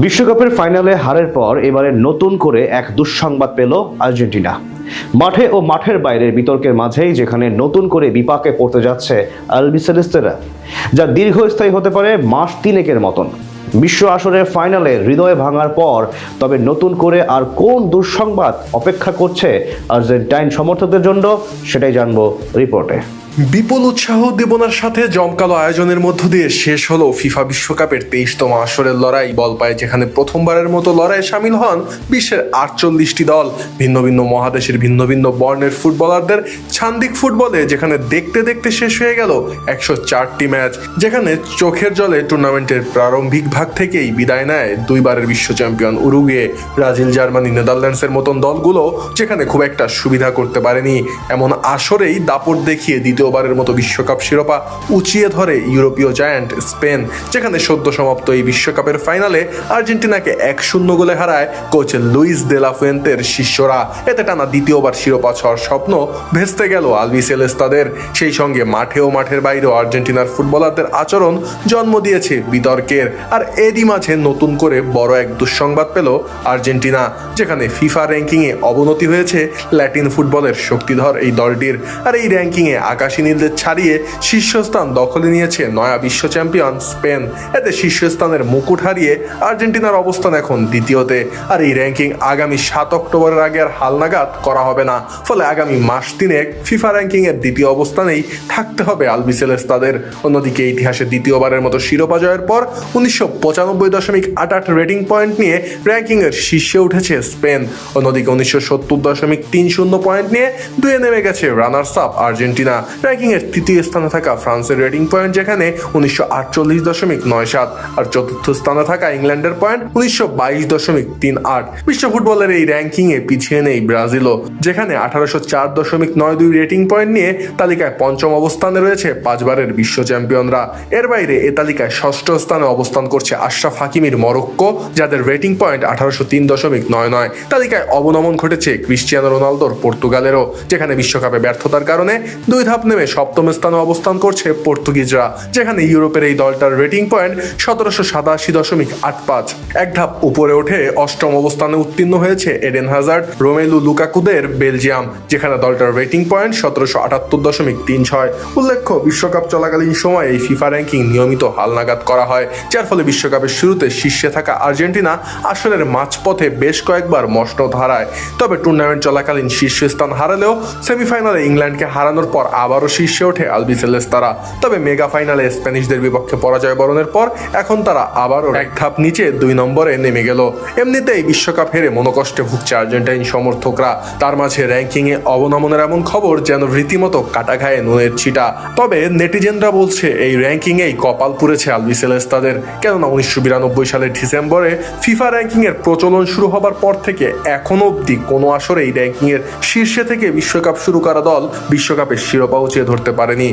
বিশ্বকাপের ফাইনালে হারের পর এবারে নতুন করে এক দুঃসংবাদ পেল আর্জেন্টিনা। মাঠে ও মাঠের বাইরের বিতর্কের মাঝেই যেখানে নতুন করে বিপাকে পড়তে যাচ্ছে আলবিসেলেস্তেরা, যা দীর্ঘস্থায়ী হতে পারে মাস তিনেকের মতন। বিশ্ব আসরের ফাইনালে হৃদয় ভাঙার পর তবে নতুন করে আর কোন দুঃসংবাদ অপেক্ষা করছে আর্জেন্টাইন সমর্থকদের জন্য, সেটাই জানবো রিপোর্টে। বিপুল উৎসাহ উদ্দীপনার সাথে জমকালো আয়োজনের মধ্য দিয়ে শেষ হলো ফিফা বিশ্বকাপের 23তম আসরের লড়াই। বল পায়ে যেখানে প্রথমবারের মতো লড়াইয়ে সামিল হন বিশ্বের 48টি দল, ভিন্ন ভিন্ন মহাদেশের ভিন্ন ভিন্ন বর্ণের ফুটবলারদের ছান্দিক ফুটবলে যেখানে দেখতে দেখতে শেষ হয়ে গেল 104টি ম্যাচ, যেখানে চোখের জলে টুর্নামেন্টের প্রারম্ভিক ভাগ থেকেই বিদায় নেয় দুইবারের বিশ্ব চ্যাম্পিয়ন উরুগুয়ে, ব্রাজিল, জার্মানি, নেদারল্যান্ডসের মতন দলগুলো যেখানে খুব একটা সুবিধা করতে পারেনি। এমন আসরেই দাপট দেখিয়ে দ্বিতীয়বারের মতো বিশ্বকাপ শিরোপা উঁচিয়ে ধরে ইউরোপীয় জায়ান্ট স্পেন, যেখানে সদ্য সমাপ্ত এই বিশ্বকাপের ফাইনালে আর্জেন্টিনাকে 1-0 গোলে হারায় কোচ লুইস দে লা ফুয়েন্তের শিষ্যরা। এতে টানা দ্বিতীয়বার শিরোপা ছোঁয়ার স্বপ্ন ভেস্তে গেল আলবিসেলেস্তাদের। সেই সঙ্গে মাঠে ও মাঠের বাইরেও আর্জেন্টিনার ফুটবলারদের আচরণ জন্ম দিয়েছে বিতর্কের। আর এরই মাঝে নতুন করে বড় এক দুঃসংবাদ পেল আর্জেন্টিনা, যেখানে ফিফা র্যাঙ্কিংয়ে অবনতি হয়েছে ল্যাটিন ফুটবলের শক্তিধর এই দলটির। আর এই র্যাঙ্কিংয়ে আকাশী নীলদের ছাড়িয়ে শীর্ষস্থান দখলে নিয়েছে নয়া বিশ্ব চ্যাম্পিয়ন স্পেন। এতে শীর্ষস্থানের মুকুট হারিয়ে আর্জেন্টিনার অবস্থান এখন দ্বিতীয়তে। আর এই র্যাঙ্কিং আগামী 7 অক্টোবরের আগে আর হালনাগাদ করা হবে না, ফলে আগামী মাস তিনেক ফিফা র্যাঙ্কিংয়ের দ্বিতীয় অবস্থানেই থাকতে হবে আলবিসেলেস্তাদের। অন্যদিকে ইতিহাসে দ্বিতীয়বারের মতো শিরোপা জয়ের পর 1995.88 রেটিং পয়েন্ট নিয়ে র্যাঙ্কিংয়ের শীর্ষে উঠেছে স্পেন। অন্যদিকে 1970.30 পয়েন্ট নিয়ে দুয়ে নেমে গেছে রানার্স আপ আর্জেন্টিনা। র্যাঙ্কিংয়ের তৃতীয় স্থানে থাকা ফ্রান্সের রেটিং পয়েন্ট যেখানে 1948.97, আর চতুর্থ স্থানে থাকা ইংল্যান্ডের পয়েন্ট 1922.38। বিশ্ব ফুটবলের এই র্যাঙ্কিংয়ে পিছিয়ে নেই ব্রাজিলও, যেখানে 1804.92 রেটিং পয়েন্ট নিয়ে তালিকায় পঞ্চম অবস্থানে রয়েছে 5 বারের বিশ্ব চ্যাম্পিয়নরা। এর বাইরে এ তালিকায় ষষ্ঠ স্থানে অবস্থান করছে আশরাফ হাকিমির মরক্কো, যাদের রেটিং পয়েন্ট 1803.99। তালিকায় অবনমন ঘটেছে ক্রিশ্চিয়ানো রোনালদোর পর্তুগালেরও, যেখানে বিশ্বকাপে ব্যর্থতার কারণে 2 ধাপ নেমে সপ্তম স্থানে অবস্থান করছে পর্তুগিজরা, যেখানে ইউরোপের এই দলটার রেটিং পয়েন্ট 1787.85। এক ধাপ উপরে ওঠে অষ্টম অবস্থানে উত্তীর্ণ হয়েছে এডেন হাজার্ড, রোমেলু লুকাকুদের বেলজিয়াম, যেখানে দলটার রেটিং পয়েন্ট 1778.36। উল্লেখ্য, বিশ্বকাপ চলাকালীন সময়ে এই ফিফা র্যাঙ্কিং নিয়মিত হালনাগাদ করা হয়, যার ফলে বিশ্বকাপের শুরুতে শীর্ষে থাকা আর্জেন্টিনা আসরের মাঝপথে বেশ কয়েকবার মসনদ হারায়। তবে টুর্নামেন্ট চলাকালীন শীর্ষস্থান হারালেও সেমিফাইনালে ইংল্যান্ডকে হারানোর পর আবারও শীর্ষে ওঠে আলবিসেলেস্তারা। তবে মেগা ফাইনালে স্প্যানিশদের বিপক্ষে পরাজয় বরণের পর এখন তারা আবারও এক ধাপ নিচে 2 নম্বরে নেমে গেল। এমনিতেই বিশ্বকাপ হেরে মনোকষ্টে ভুগছে আর্জেন্টাইন সমর্থকরা। তার মাঝে র্যাঙ্কিংয়ে অবনমনের এমন খবর যেন রীতিমতো কাটা ঘায়ে নুনের ছিটা। তবে নেটিজেনরা বলছে এই র্যাঙ্কিংয়েই কপাল পুড়েছে আলবিসেলেস্তাদের, কেননা 1992 সালের ডিসেম্বরে ফিফা র্যাঙ্কিংয়ের প্রচলন শুরু হবার পর থেকে এখনো অবধি কোনো আসরেই র্যাঙ্কিংয়ের শীর্ষে থেকে বিশ্বকাপ শুরু করা দল বিশ্বকাপের শিরোপা উঁচিয়ে ধরতে পারেনি।